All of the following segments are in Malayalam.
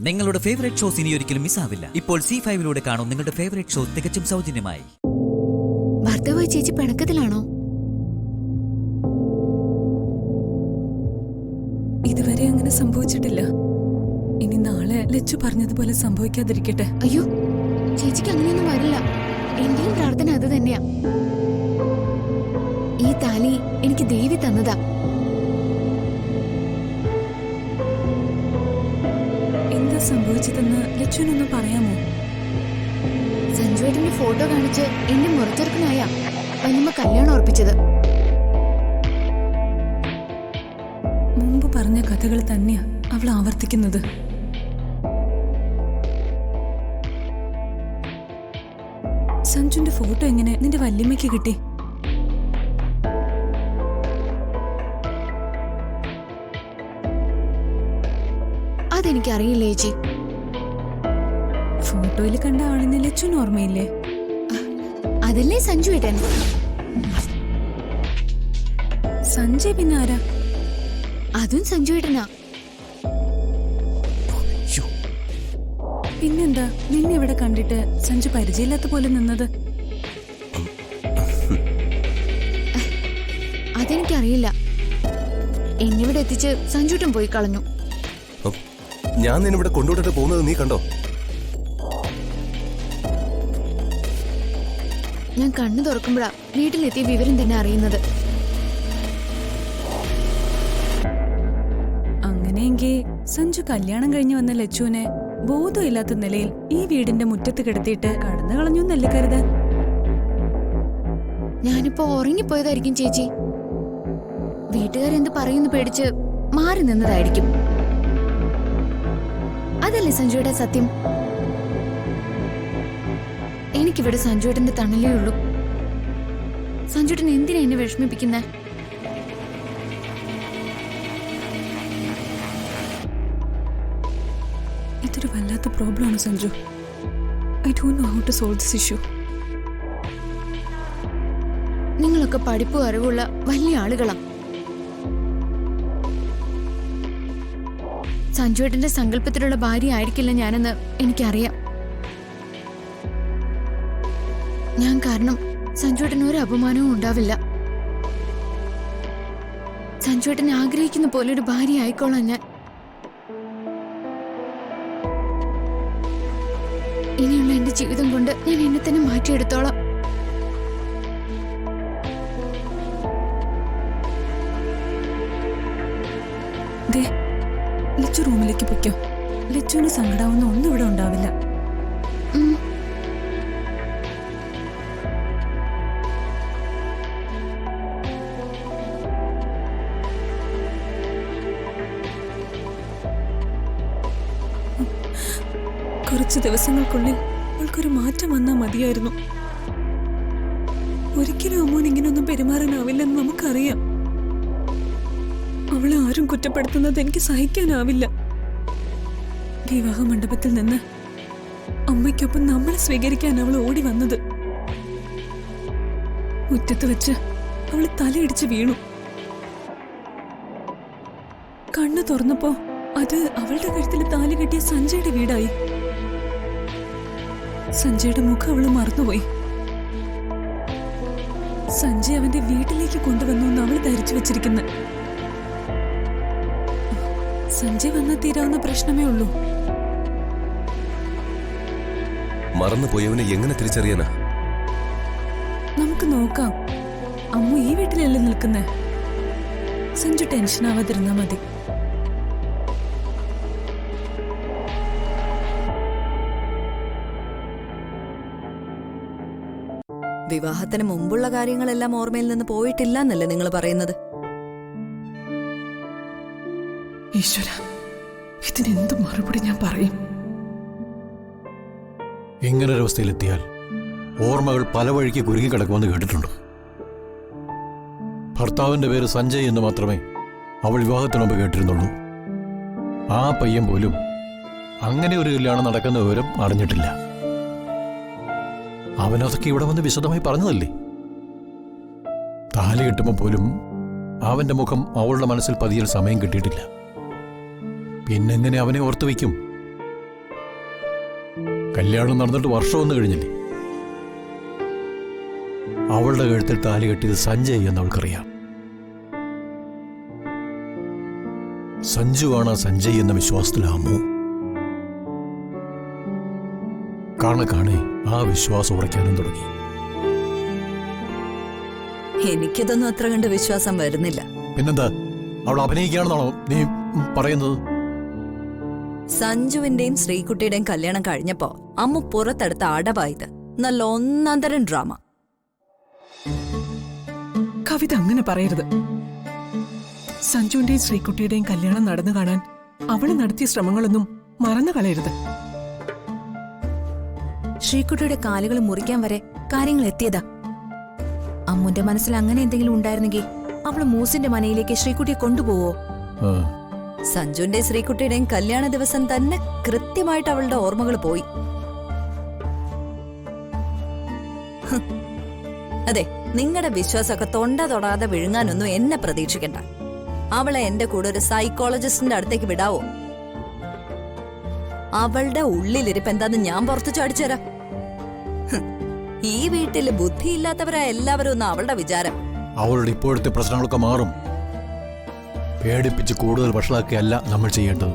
നിങ്ങളുടെ ഫേവറേറ്റ് ഷോസ് ഇനി ഒരിക്കലും മിസ്സാവില്ല. ഇപ്പോൾ C5 കാണും നിങ്ങളുടെ ഫേവറേറ്റ് ഷോ തികച്ചും സൗജന്യമായി. ഭർത്താവായി ചേച്ചി പിണക്കത്തിലാണോ? ഇതുവരെ അങ്ങനെ സംഭവിച്ചിട്ടില്ല. ഇനി നാളെ ലച്ചു പറഞ്ഞതുപോലെ സംഭവിക്കാതിരിക്കട്ടെ. അയ്യോ, ചേച്ചിക്ക് അങ്ങനെയൊന്നും വരില്ല. എന്റെയും പ്രാർത്ഥന അത് തന്നെയാ. ഈ താലി എനിക്ക് ദേവി തന്നതാ. എന്താ സംഭവിച്ചതെന്ന് ലച്ചുവിനൊന്ന് പറയാമോ? സഞ്ജുവേട്ടന്റെ ഫോട്ടോ കാണിച്ച് എന്റെ മുറച്ചെറുക്കനായ വല്യമ്മ കല്യാണം ഉറപ്പിച്ചത്. മുമ്പ് പറഞ്ഞ കഥകൾ തന്നെയാ അവൾ ആവർത്തിക്കുന്നത്. സഞ്ജുന്റെ ഫോട്ടോ എങ്ങനെ നിന്റെ വല്യമ്മയ്ക്ക് കിട്ടി? അതെനിക്കറിയില്ല ചേച്ചി. ഫോട്ടോയിൽ കണ്ട ആളിനെ ലച്ചുവിന് ഓർമ്മയില്ലേ? അതല്ലേ സഞ്ജുവേട്ടൻ. സഞ്ജയ് പിന്നെ ആരാ? അതും സഞ്ജുവേട്ടനാ. പിന്നെന്താ നിന്നെ ഇവിടെ കണ്ടിട്ട് സഞ്ജു പരിചയമില്ലാത്ത പോലെ നിന്നത്? അതെനിക്കറിയില്ല. എന്നിവിടെ എത്തിച്ച് സഞ്ജുട്ടൻ പോയി കളഞ്ഞു. ഞാൻ നിന്നിവിടെ കൊണ്ടുവിട്ടിട്ട് പോകുന്നത് നീ കണ്ടോ? ഞാൻ കണ്ണു തുറക്കുമ്പോഴാ വീട്ടിലെത്തിയ വിവരം തന്നെ അറിയുന്നത്. അങ്ങനെയെങ്കിൽ സഞ്ജു കല്യാണം കഴിഞ്ഞു വന്ന ലച്ചുവിനെ ബോധമില്ലാത്ത നിലയിൽ ഈ വീടിന്റെ മുറ്റത്ത് കിടത്തിയിട്ട് കടന്നു കളഞ്ഞു എന്നല്ലേ കരുതാൻ? ഞാനിപ്പോ ഉറങ്ങിപ്പോയതായിരിക്കും ചേച്ചി. വീട്ടുകാരെന്ത് പറയുന്നു പേടിച്ച് മാറി നിന്നതായിരിക്കും. അതല്ലേ സഞ്ജുയുടെ സത്യം. എനിക്കിവിടെ സഞ്ജുവേട്ടന്റെ തണലേ ഉള്ളൂ. സഞ്ജുവേട്ടൻ എന്തിനാ എന്നെ വിഷമിപ്പിക്കുന്നേ? ഇതൊരു വല്ലാത്ത പ്രോബ്ലമാണ് Sanju. I don't know how to solve this issue. നിങ്ങളൊക്കെ പഠിപ്പും അറിവുള്ള വലിയ ആളുകളാ. സഞ്ജുവേട്ടന്റെ സങ്കല്പത്തിലുള്ള ഭാര്യ ആയിരിക്കില്ല ഞാനെന്ന് എനിക്കറിയാം. ഞാൻ കാരണം സഞ്ജുവേട്ടന് ഒരു അപമാനവും ഉണ്ടാവില്ല. സഞ്ജുവേട്ടൻ ആഗ്രഹിക്കുന്ന പോലെ ഒരു ഭാര്യ ആയിക്കോളാം ഞാൻ. ഇനിയുള്ള എന്റെ ജീവിതം കൊണ്ട് ഞാൻ എന്നെ തന്നെ മാറ്റിയെടുത്തോളാം. ലച്ചു റൂമിലേക്ക് പൊയ്ക്കോ. ലച്ചുവിന് സങ്കടാവുന്ന ഒന്നും ഇവിടെ ഉണ്ടാവില്ല. കുറച്ച് ദിവസങ്ങൾക്കുള്ളിൽ അവൾക്കൊരു മാറ്റം വന്നാൽ മതിയായിരുന്നു. ഒരിക്കലും അമ്മോൻ ഇങ്ങനെയൊന്നും പെരുമാറാനാവില്ലെന്ന് നമുക്കറിയാം. അവളെ ആരും കുറ്റപ്പെടുത്തുന്നത് എനിക്ക് സഹിക്കാനാവില്ല. വിവാഹ മണ്ഡപത്തിൽ നിന്ന് അമ്മയ്ക്കൊപ്പം നമ്മളെ സ്വീകരിക്കാൻ അവൾ ഓടി വന്നത്. മുറ്റത്ത് വെച്ച് അവള് തലയിടിച്ച് വീണു. കണ്ണു തുറന്നപ്പോ അത് അവളുടെ കഴുത്തിൽ താലി കെട്ടിയ സഞ്ജയുടെ വീടായി. സഞ്ജയുടെ മുഖം അവള് മറന്നുപോയി. സഞ്ജയ് അവന്റെ വീട്ടിലേക്ക് കൊണ്ടുവന്നു എന്ന് അവൾ ധരിച്ചു വെച്ചിരിക്കുന്നത്. സഞ്ജയ് വന്നാൽ തീരാവുന്ന പ്രശ്നമേ ഉള്ളൂ. മറന്നുപോയവനെ എങ്ങനെ തിരിച്ചറിയാനാ? നമുക്ക് നോക്കാം. അമ്മു ഈ വീട്ടിലല്ലേ നിൽക്കുന്നേ. സഞ്ജു ടെൻഷൻ ആവാതിരുന്നാ മതി. വിവാഹത്തിന് മുമ്പുള്ള കാര്യങ്ങളെല്ലാം ഓർമ്മയിൽ നിന്ന് പോയിട്ടില്ല എന്നല്ലേ നിങ്ങൾ പറയുന്നത്? ഈശ്വര, ഇതിനെന്ത് മറുപടി ഞാൻ പറയും? ഇങ്ങനൊരവസ്ഥയിലെത്തിയാൽ ഓർമ്മകൾ പല വഴിക്ക് കുരുങ്ങിക്കിടക്കുമെന്ന് കേട്ടിട്ടുണ്ട്. ഭർത്താവിന്റെ പേര് സഞ്ജയ് എന്ന് മാത്രമേ അവൾ വിവാഹത്തിന് മുമ്പ് കേട്ടിരുന്നുള്ളൂ. ആ പയ്യൻ പോലും അങ്ങനെ ഒരു കല്യാണം നടക്കുന്ന വിവരം അറിഞ്ഞിട്ടില്ല. അവനതൊക്കെ ഇവിടെ വന്ന് വിശദമായി പറഞ്ഞതല്ലേ. താലി കെട്ടുമ്പോൾ പോലും അവന്റെ മുഖം അവളുടെ മനസ്സിൽ പതിയാൻ സമയം കിട്ടിയിട്ടില്ല. പിന്നെങ്ങനെ അവനെ ഓർത്തു വയ്ക്കും? കല്യാണം നടന്നിട്ട് വർഷമൊന്നും കഴിഞ്ഞില്ലേ? അവളുടെ കഴുത്തിൽ താലി കെട്ടിയത് സഞ്ജയ് എന്ന് അവൾക്കറിയാം. സഞ്ജുവാണ് സഞ്ജയ് എന്ന വിശ്വാസത്തിലാമോ? കാണെ ആ വിശ്വാസം ഉറയ്ക്കാനും തുടങ്ങി. എനിക്കിതൊന്നും അത്ര കണ്ട് വിശ്വാസം വരുന്നില്ല. പിന്നെന്താ, അവൾ അഭിനയിക്കുകയാണെന്നാണോ നീ പറയുന്നത്? സഞ്ജുവിന്റെയും ശ്രീകുട്ടിയുടെയും കല്യാണം കഴിഞ്ഞപ്പോ അമ്മ പുറത്തെടുത്ത അടവായത് നല്ല ഒന്നാന്തരം ഡ്രാമ. കവിത അങ്ങനെ പറയരുത്. സഞ്ജുവിന്റെയും ശ്രീകുട്ടിയുടെയും കല്യാണം നടന്നു കാണാൻ അവള് നടത്തിയ ശ്രമങ്ങളൊന്നും മറന്നു കളയരുത്. ശ്രീകുട്ടിയുടെ കാലുകൾ മുറിക്കാൻ വരെ കാര്യങ്ങൾ എത്തിയതാ. അമ്മുന്റെ മനസ്സിൽ അങ്ങനെ എന്തെങ്കിലും ഉണ്ടായിരുന്നെങ്കിൽ അവള് മൂസിന്റെ മനയിലേക്ക് ശ്രീകുട്ടിയെ കൊണ്ടുപോവോ? ആ, സഞ്ജുവിന്റെയും ശ്രീകുട്ടിയുടെയും കല്യാണ ദിവസം തന്നെ കൃത്യമായിട്ട് അവളുടെ ഓർമ്മകൾ പോയി. ഹ്. അതെ, നിങ്ങളുടെ വിശ്വാസമൊക്കെ തൊണ്ട തൊടാതെ വിഴുങ്ങാനൊന്നും എന്നെ പ്രതീക്ഷിക്കണ്ട. അവളെ എന്റെ കൂടെ ഒരു സൈക്കോളജിസ്റ്റിന്റെ അടുത്തേക്ക് വിടാവോ? അവളുടെ ഉള്ളിലിരിപ്പ് എന്താന്ന് ഞാൻ പുറത്തു ചാടിച്ചേരാം. ഈ വീട്ടില് ബുദ്ധിയില്ലാത്തവരാ എല്ലാവരും ഒന്ന് അവളുടെ വിചാരം. അവളുടെ ഇപ്പോഴത്തെ പ്രശ്നങ്ങളൊക്കെ മാറും. പേടിപ്പിച്ച് കൂടുതൽ വഷളാക്കിയല്ല നമ്മൾ ചെയ്യേണ്ടത്.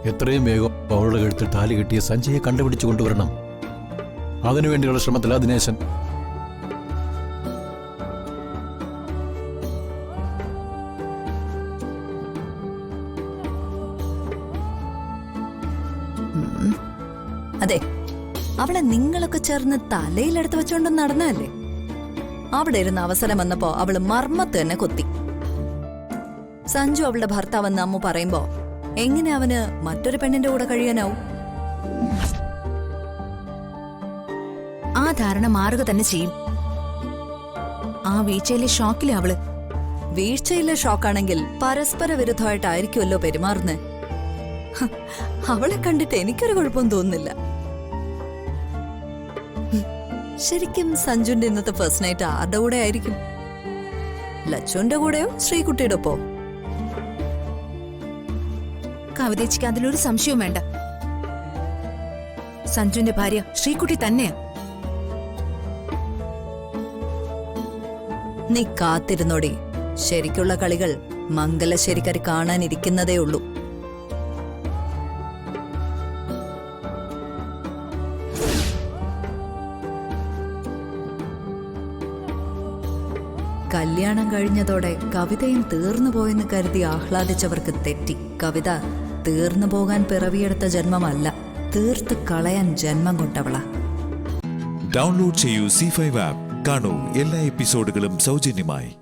എത്രയും വേഗം അവളുടെ കഴുത്തിൽ താലി കെട്ടിയ സഞ്ജയെ കണ്ടുപിടിച്ചു കൊണ്ടുവരണം. അതിനുവേണ്ടിയുള്ള ശ്രമത്തിലാ ദിനേശൻ. അതെ, അവളെ നിങ്ങളൊക്കെ ചേർന്ന് തലയിലെടുത്ത് വെച്ചോണ്ട് നടന്നല്ലേ? അവിടെ ഇരുന്ന് അവസരം വന്നപ്പോ അവള് മർമ്മത്ത് തന്നെ കൊത്തി. സഞ്ജു അവളുടെ ഭർത്താവെന്ന് അമ്മ പറയുമ്പോ എങ്ങനെ അവന് മറ്റൊരു പെണ്ണിന്റെ കൂടെ കഴിയാനാവും? ആ ധാരണ മാറുക തന്നെ ചെയ്യും. ആ വീഴ്ചയിലെ ഷോക്കിലെ അവള്. വീഴ്ചയിലെ ഷോക്കാണെങ്കിൽ പരസ്പര വിരുദ്ധമായിട്ടായിരിക്കുമല്ലോ പെരുമാറുന്നത്. അവളെ കണ്ടിട്ട് എനിക്കൊരു കുഴപ്പം തോന്നുന്നില്ല. ശരിക്കും സഞ്ജുന്റെ ഇന്നത്തെ ഫസ്റ്റ് നൈറ്റ് ആരുടെ കൂടെ ആയിരിക്കും? ലച്ചുവിന്റെ കൂടെയോ ശ്രീകുട്ടിയുടെ ഒപ്പോ? കവിതേച്ചിക്ക് അതിലൊരു സംശയവും വേണ്ട. സഞ്ജുവിന്റെ ഭാര്യ ശ്രീകുട്ടി തന്നെയാ. നീ കാത്തിരുന്നോടി. ശരിക്കുള്ള കളികൾ മംഗലശ്ശേരിക്കാർ കാണാനിരിക്കുന്നതേ ഉള്ളൂ. കല്യാണം കഴിഞ്ഞതോടെ കവിതയും തീർന്നു പോയെന്ന് കരുതി ആഹ്ലാദിച്ചവർക്ക് തെറ്റി. കവിത തീർന്നു പോകാൻ പിറവിയെടുത്ത ജന്മമല്ല, തീർത്ത് കളയാൻ ജന്മം കൊണ്ടവള. ഡൗൺലോഡ് ചെയ്യൂ C5 ആപ്പ്. കാണൂ എല്ലാ എപ്പിസോഡുകളും സൗജന്യമായി.